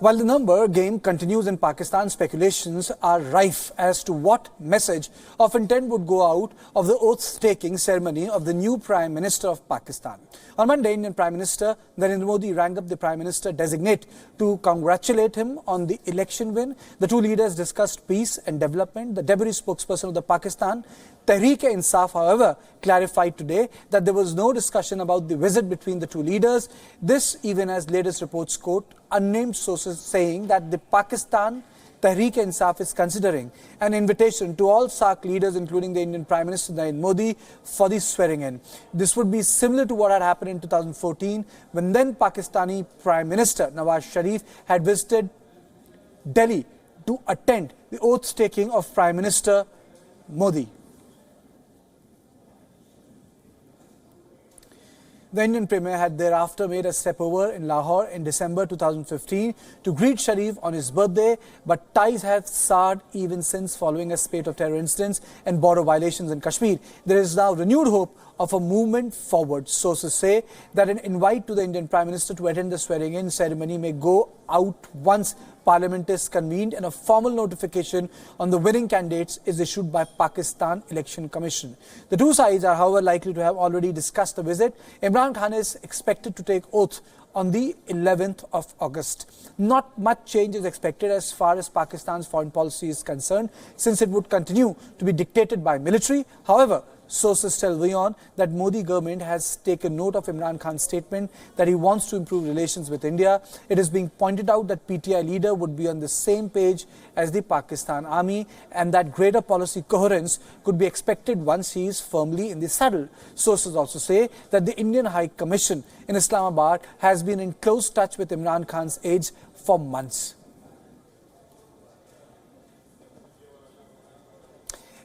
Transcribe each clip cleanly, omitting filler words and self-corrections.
While the number game continues in Pakistan, speculations are rife as to what message of intent would go out of the oath-taking ceremony of the new Prime Minister of Pakistan. On Monday, Indian Prime Minister Narendra Modi rang up the Prime Minister-designate to congratulate him on the election win. The two leaders discussed peace and development. The deputy spokesperson of the Pakistan Tehreek-e-Insaf, however, clarified today that there was no discussion about the visit between the two leaders. This even as latest reports quote unnamed sources saying that the Pakistan Tehreek-e-Insaf is considering an invitation to all SAARC leaders, including the Indian Prime Minister Narendra Modi, for the swearing-in. This would be similar to what had happened in 2014 when then Pakistani Prime Minister Nawaz Sharif had visited Delhi to attend the oath-taking of Prime Minister Modi. The Indian Premier had thereafter made a step over in Lahore in December 2015 to greet Sharif on his birthday, but ties have soured even since following a spate of terror incidents and border violations in Kashmir. There is now renewed hope of a movement forward. Sources say that an invite to the Indian Prime Minister to attend the swearing-in ceremony may go out once Parliament is convened and a formal notification on the winning candidates is issued by Pakistan Election Commission. The two sides are, however, likely to have already discussed the visit. Imran Khan is expected to take oath on the 11th of August. Not much change is expected as far as Pakistan's foreign policy is concerned, since it would continue to be dictated by military. However, sources tell WION that Modi government has taken note of Imran Khan's statement that he wants to improve relations with India. It is being pointed out that PTI leader would be on the same page as the Pakistan army and that greater policy coherence could be expected once he is firmly in the saddle. Sources also say that the Indian High Commission in Islamabad has been in close touch with Imran Khan's aides for months.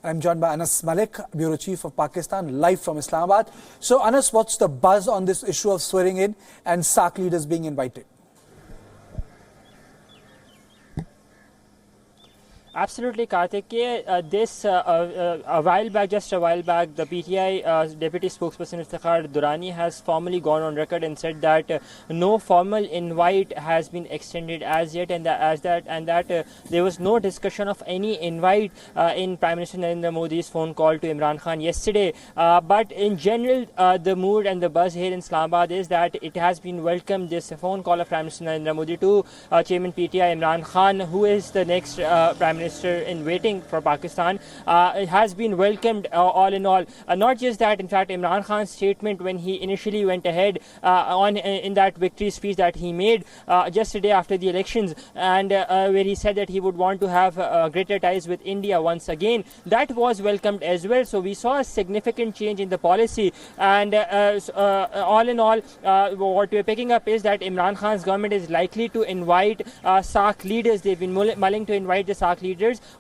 I'm joined by Anas Malik, Bureau Chief of Pakistan, live from Islamabad. So, Anas, what's the buzz on this issue of swearing in and SAARC leaders being invited? Absolutely, Karthik. Just a while back, the PTI Deputy Spokesperson Iftikhar Durrani has formally gone on record and said that no formal invite has been extended as yet, and that there was no discussion of any invite in Prime Minister Narendra Modi's phone call to Imran Khan yesterday. But in general, the mood and the buzz here in Islamabad is that it has been welcomed, this phone call of Prime Minister Narendra Modi to Chairman PTI Imran Khan, who is the next Prime Minister in waiting for Pakistan. It has been welcomed all in all. Not just that, in fact, Imran Khan's statement when he initially went ahead in that victory speech that he made just a day after the elections, and where he said that he would want to have greater ties with India once again, that was welcomed as well. So we saw a significant change in the policy, and all in all, what we're picking up is that Imran Khan's government is likely to invite SAARC leaders. They've been mulling to invite the SAARC leaders.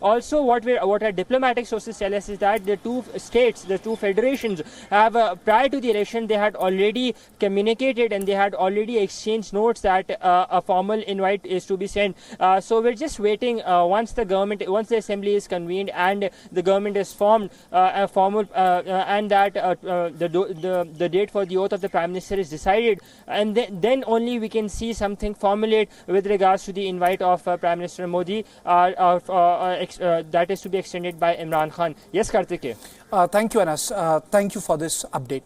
Also, what our diplomatic sources tell us is that the two states, the two federations, have prior to the election, they had already communicated and they had already exchanged notes that a formal invite is to be sent. So we're just waiting once the assembly is convened and the government is formed, and that the date for the oath of the Prime Minister is decided, and then only we can see something formulate with regards to the invite of Prime Minister Modi that is to be extended by Imran Khan. Yes, Karthik. Thank you, Anas. Thank you for this update.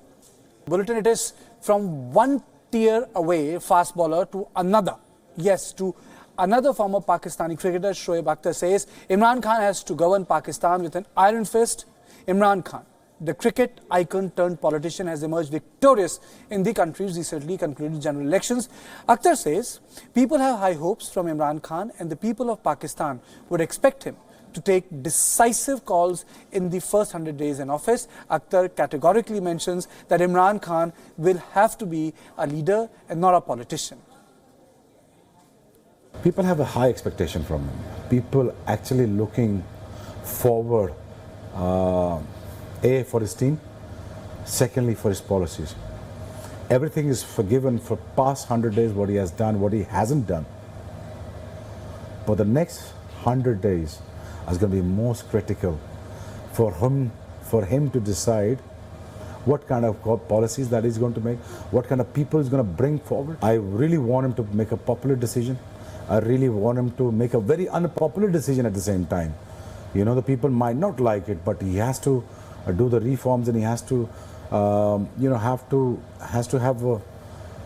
Bulletin, it is from one tier away fast bowler to another. Yes, to another former Pakistani cricketer, Shoaib Akhtar, says Imran Khan has to govern Pakistan with an iron fist. Imran Khan, the cricket icon turned politician, has emerged victorious in the country's recently concluded general elections. Akhtar says people have high hopes from Imran Khan and the people of Pakistan would expect him to take decisive calls in the first 100 days in office. Akhtar categorically mentions that Imran Khan will have to be a leader and not a politician. People have a high expectation from him. People actually looking forward, for his team, secondly for his policies. Everything is forgiven for past 100 days, what he has done, what he hasn't done. But the next 100 days is going to be most critical for him to decide what kind of policies that he's going to make, what kind of people he's going to bring forward. I really want him to make a popular decision. I really want him to make a very unpopular decision at the same time. You know, the people might not like it, but he has to do the reforms, and he has to, you know,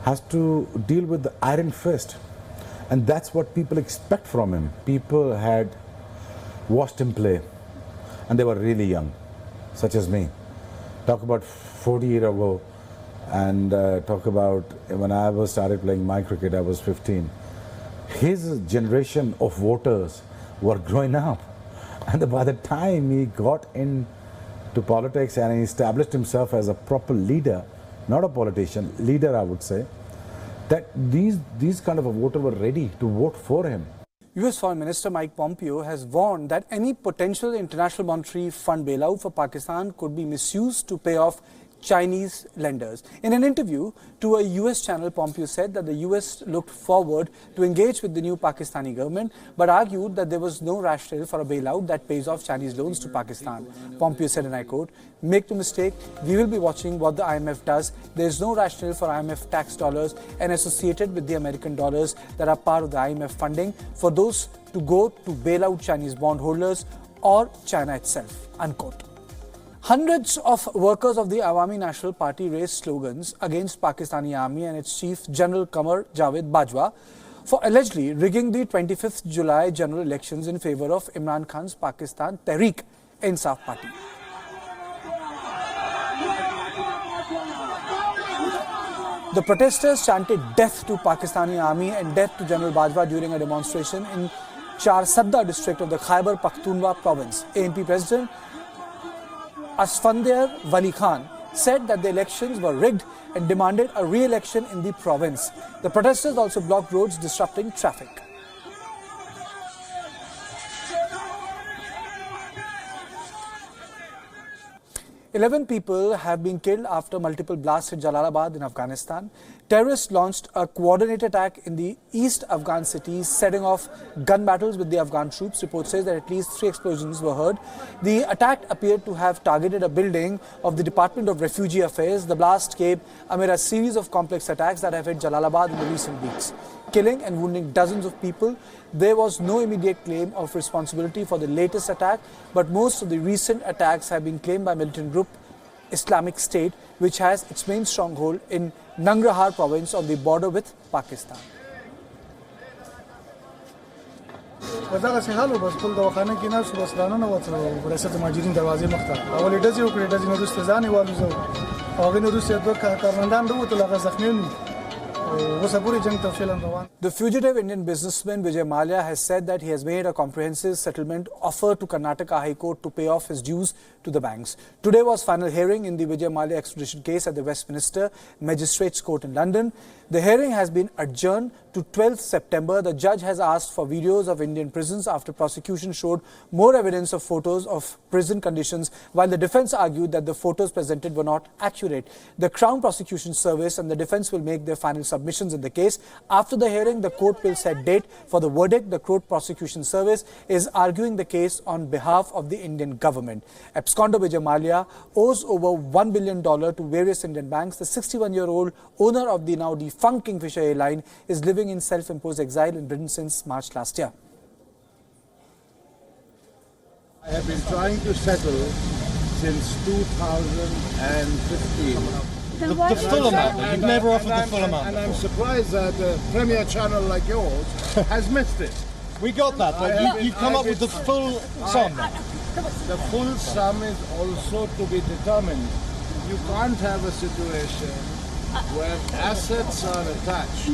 has to deal with the iron fist. And that's what people expect from him. People had watched him play, and they were really young, such as me. Talk about 40 years ago, and talk about when I started playing my cricket, I was 15. His generation of voters were growing up, and by the time he got into politics and he established himself as a proper leader, not a politician, leader I would say, that these kind of a voter were ready to vote for him. US Foreign Minister Mike Pompeo has warned that any potential International Monetary Fund bailout for Pakistan could be misused to pay off Chinese lenders. In an interview to a US channel, Pompeo said that the US looked forward to engage with the new Pakistani government, but argued that there was no rationale for a bailout that pays off Chinese loans to Pakistan. Pompeo said, and I quote, "Make no mistake, we will be watching what the IMF does. There is no rationale for IMF tax dollars and associated with the American dollars that are part of the IMF funding for those to go to bail out Chinese bondholders or China itself," unquote. Hundreds of workers of the Awami National Party raised slogans against Pakistani army and its chief General Qamar Javed Bajwa for allegedly rigging the 25th July general elections in favor of Imran Khan's Pakistan Tehreek-e-Insaf party. The protesters chanted death to Pakistani army and death to General Bajwa during a demonstration in Charsadda district of the Khyber Pakhtunkhwa province. ANP President Asfandiar Wali Khan said that the elections were rigged and demanded a re-election in the province. The protesters also blocked roads, disrupting traffic. Eleven people have been killed after multiple blasts in Jalalabad in Afghanistan. Terrorists launched a coordinated attack in the East Afghan cities, setting off gun battles with the Afghan troops. Report says that at least 3 explosions were heard. The attack appeared to have targeted a building of the Department of Refugee Affairs. The blast came amid a series of complex attacks that have hit Jalalabad in the recent weeks, killing and wounding dozens of people. There was no immediate claim of responsibility for the latest attack, but most of the recent attacks have been claimed by militant group Islamic State, which has its main stronghold in Nangarhar province on the border with Pakistan. وزاره سهالو بس ټول دواخانه کې نه بس رانه وته ورسته ماجرین دروازې مخته اول ډزې وکړې ډزې نو رسته ځانې والوزو هغه نو رسته دوه کارمندان وروته لغه زخمیون. The fugitive Indian businessman Vijay Mallya has said that he has made a comprehensive settlement offer to Karnataka High Court to pay off his dues to the banks. Today was final hearing in the Vijay Mallya extradition case at the Westminster Magistrates Court in London. The hearing has been adjourned to 12th September. The judge has asked for videos of Indian prisons after prosecution showed more evidence of photos of prison conditions, while the defense argued that the photos presented were not accurate. The Crown Prosecution Service and the defense will make their final submissions in the case. After the hearing, the court will set date for the verdict. The Court Prosecution Service is arguing the case on behalf of the Indian government. Absconder Vijay Mallya owes over $1 billion to various Indian banks. The 61-year-old owner of the now defunct Kingfisher airline is living in self-imposed exile in Britain since March last year. I have been trying to settle since 2015. The full amount, you've never offered the full amount. And I'm surprised that a premier channel like yours has missed it. We got that, but you've come up with the full sum. The full sum is also to be determined. You can't have a situation where assets are attached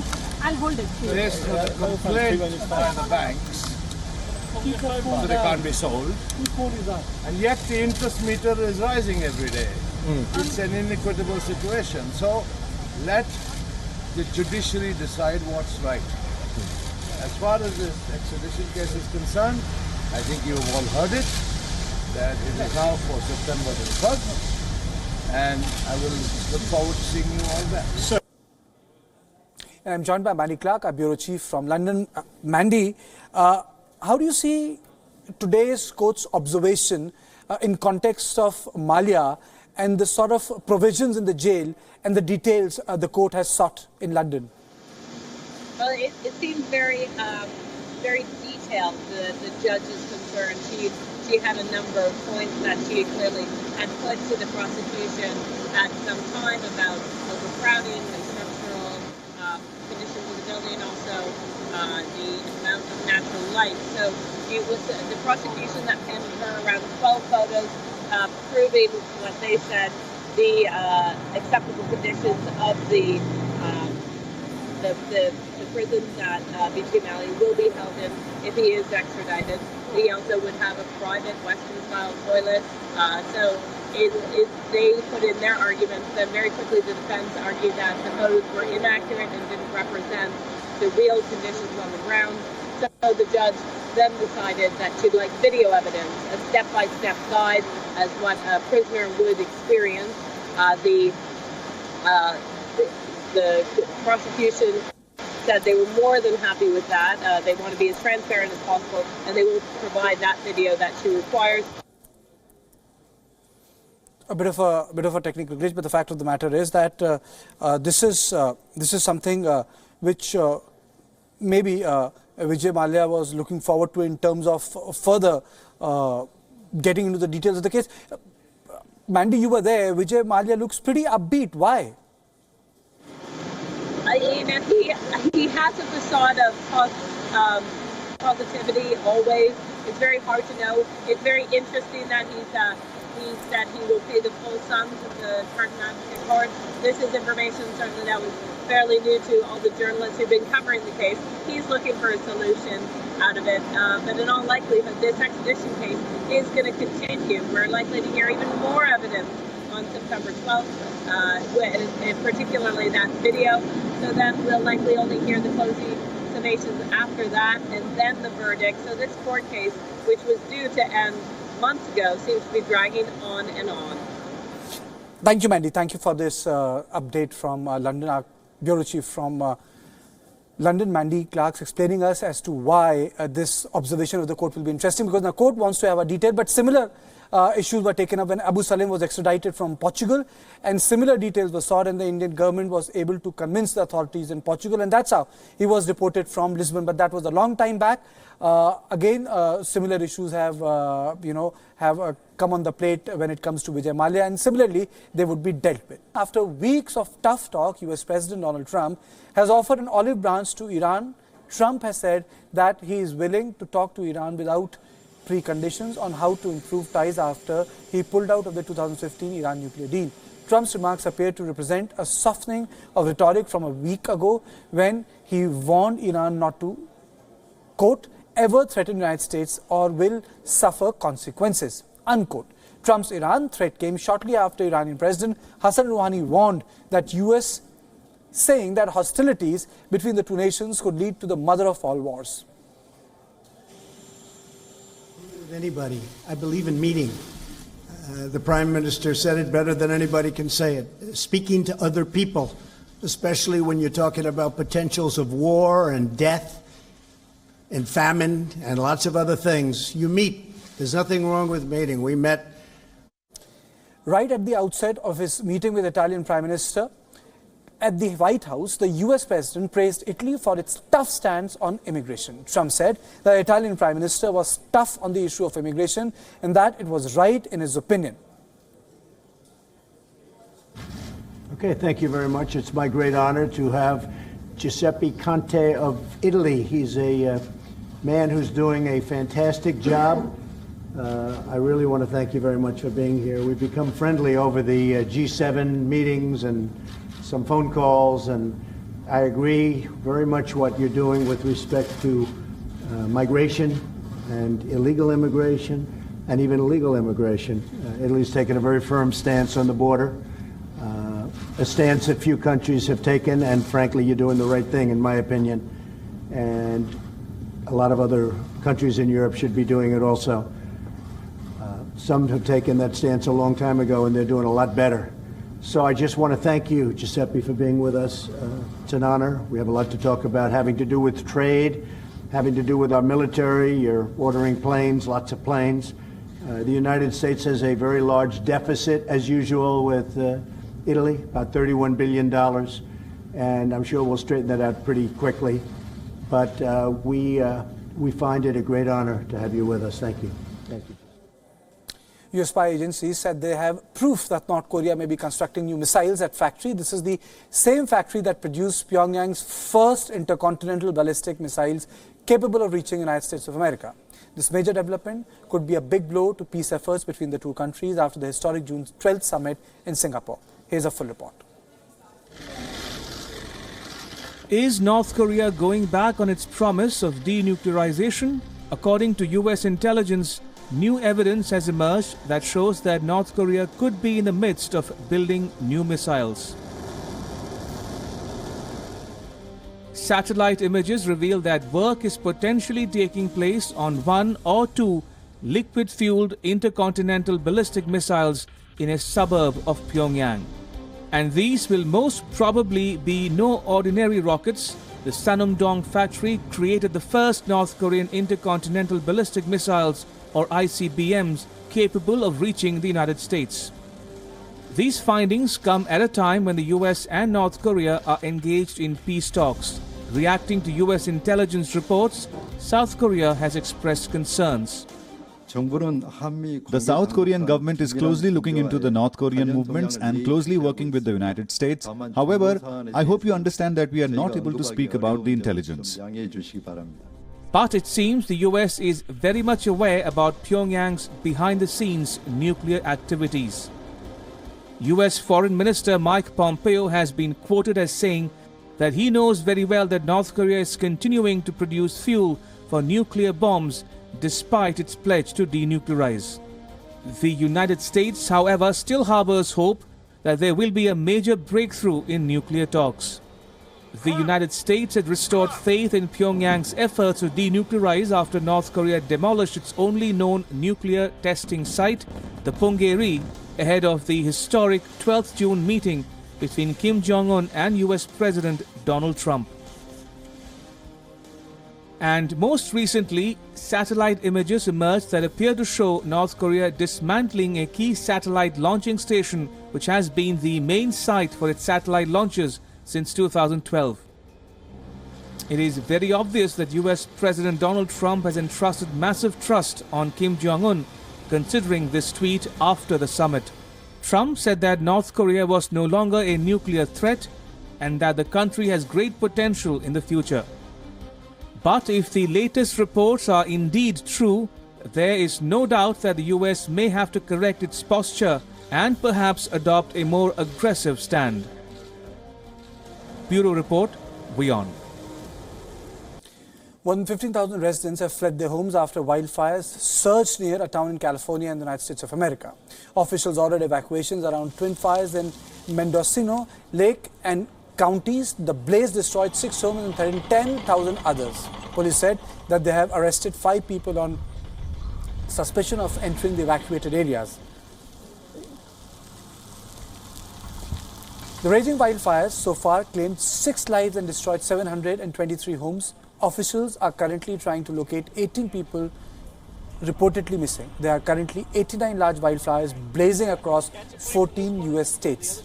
based on a complaint by the banks, so they can't be sold, and yet the interest meter is rising every day. It's an inequitable situation. So let the judiciary decide what's right. As far as this extradition case is concerned, I think you have all heard it, that it is now for September the 1st, and I will look forward to seeing you all there. And I'm joined by Mandy Clark, our bureau chief from London. Mandy, how do you see today's court's observation in context of Mallya and the sort of provisions in the jail and the details the court has sought in London? Well, it seems very very detailed, the judge's concern. She had a number of points that she clearly had put to the prosecution at some time about overcrowding, the structural conditions of the building, also the amount of natural light. So it was the prosecution that handed her around 12 photos proving what they said the acceptable conditions of the prison that B.J. Malley will be held in if he is extradited. He also would have a private Western-style toilet. So they put in their arguments. Then very quickly the defense argued that the photos were inaccurate and didn't represent the real conditions on the ground. So the judge then decided that she'd like video evidence, a step-by-step guide as what a prisoner would experience. The prosecution said they were more than happy with that. They want to be as transparent as possible, and they will provide that video that she requires. A bit of a technical glitch, but the fact of the matter is that this is something which maybe Vijay Mallya was looking forward to in terms of further getting into the details of the case. Mandy, you were there. Vijay Mallya looks pretty upbeat. Why? He has a facade of positivity always. It's very hard to know. It's very interesting that he said he will pay the full sum to the Pardon Advocate Court. This is information certainly that was fairly new to all the journalists who've been covering the case. He's looking for a solution out of it. But in all likelihood, this extradition case is going to continue. We're likely to hear even more evidence on September 12th, particularly that video. So then we'll likely only hear the closing summations after that and then the verdict. So this court case, which was due to end months ago, seems to be dragging on and on. Thank you, Mandy. Thank you for this update from London. Our Bureau Chief from London, Mandy Clarks, explaining us as to why this observation of the court will be interesting, because the court wants to have a detail, but similar issues were taken up when Abu Salim was extradited from Portugal, and similar details were sought, and the Indian government was able to convince the authorities in Portugal, and that's how he was deported from Lisbon. But that was a long time back. Again, similar issues have come on the plate when it comes to Vijay Mallya, and similarly they would be dealt with. After weeks of tough talk, US President Donald Trump has offered an olive branch to Iran. Trump has said that he is willing to talk to Iran without preconditions on how to improve ties after he pulled out of the 2015 Iran nuclear deal. Trump's remarks appear to represent a softening of rhetoric from a week ago when he warned Iran not to, quote, ever threaten the United States or will suffer consequences, unquote. Trump's Iran threat came shortly after Iranian President Hassan Rouhani warned that US, saying that hostilities between the two nations could lead to the mother of all wars. Anybody. I believe in meeting. The Prime Minister said it better than anybody can say it. Speaking to other people, especially when you're talking about potentials of war and death and famine and lots of other things. You meet. There's nothing wrong with meeting. We met. Right at the outset of his meeting with the Italian Prime Minister, at the White House, the US President praised Italy for its tough stance on immigration. Trump said the Italian Prime Minister was tough on the issue of immigration and that it was right in his opinion. Okay, thank you very much. It's my great honor to have Giuseppe Conte of Italy. He's a man who's doing a fantastic job. I really want to thank you very much for being here. We've become friendly over the G7 meetings and some phone calls, and I agree very much what you're doing with respect to migration and illegal immigration and even legal immigration. Italy's taken a very firm stance on the border, a stance that few countries have taken, and frankly, you're doing the right thing, in my opinion. And a lot of other countries in Europe should be doing it also. Some have taken that stance a long time ago, and they're doing a lot better. So I just want to thank you, Giuseppe, for being with us. It's an honor. We have a lot to talk about, having to do with trade, having to do with our military. You're ordering planes, lots of planes. The United States has a very large deficit, as usual, with Italy, about $31 billion. And I'm sure we'll straighten that out pretty quickly. But we we find it a great honor to have you with us. Thank you. Thank you. US spy agencies said they have proof that North Korea may be constructing new missiles at factory. This is the same factory that produced Pyongyang's first intercontinental ballistic missiles capable of reaching the United States of America. This major development could be a big blow to peace efforts between the two countries after the historic June 12th summit in Singapore. Here's a full report. Is North Korea going back on its promise of denuclearization? According to US intelligence, new evidence has emerged that shows that North Korea could be in the midst of building new missiles. Satellite images reveal that work is potentially taking place on one or two liquid-fueled intercontinental ballistic missiles in a suburb of Pyongyang. And these will most probably be no ordinary rockets. The Sanumdong factory created the first North Korean intercontinental ballistic missiles, or ICBMs, capable of reaching the United States. These findings come at a time when the US and North Korea are engaged in peace talks. Reacting to US intelligence reports, South Korea has expressed concerns. The South Korean government is closely looking into the North Korean movements and closely working with the United States. However, I hope you understand that we are not able to speak about the intelligence. But it seems the US is very much aware about Pyongyang's behind-the-scenes nuclear activities. US Foreign Minister Mike Pompeo has been quoted as saying that he knows very well that North Korea is continuing to produce fuel for nuclear bombs despite its pledge to denuclearize. The United States, however, still harbors hope that there will be a major breakthrough in nuclear talks. The United States had restored faith in Pyongyang's efforts to denuclearize after North Korea demolished its only known nuclear testing site, the Punggye-ri, ahead of the historic 12th June meeting between Kim Jong-un and US President Donald Trump. And most recently, satellite images emerged that appear to show North Korea dismantling a key satellite launching station which has been the main site for its satellite launches since 2012. It is very obvious that US President Donald Trump has entrusted massive trust on Kim Jong-un, considering this tweet after the summit. Trump said that North Korea was no longer a nuclear threat and that the country has great potential in the future. But if the latest reports are indeed true, there is no doubt that the US may have to correct its posture and perhaps adopt a more aggressive stand. Bureau Report, WION. More than 15,000 residents have fled their homes after wildfires surged near a town in California in the United States of America. Officials ordered evacuations around twin fires in Mendocino Lake and counties. The blaze destroyed 6 homes and threatened 10,000 others. Police said that they have arrested 5 people on suspicion of entering the evacuated areas. The raging wildfires so far claimed 6 lives and destroyed 723 homes. Officials are currently trying to locate 18 people reportedly missing. There are currently 89 large wildfires blazing across 14 US states.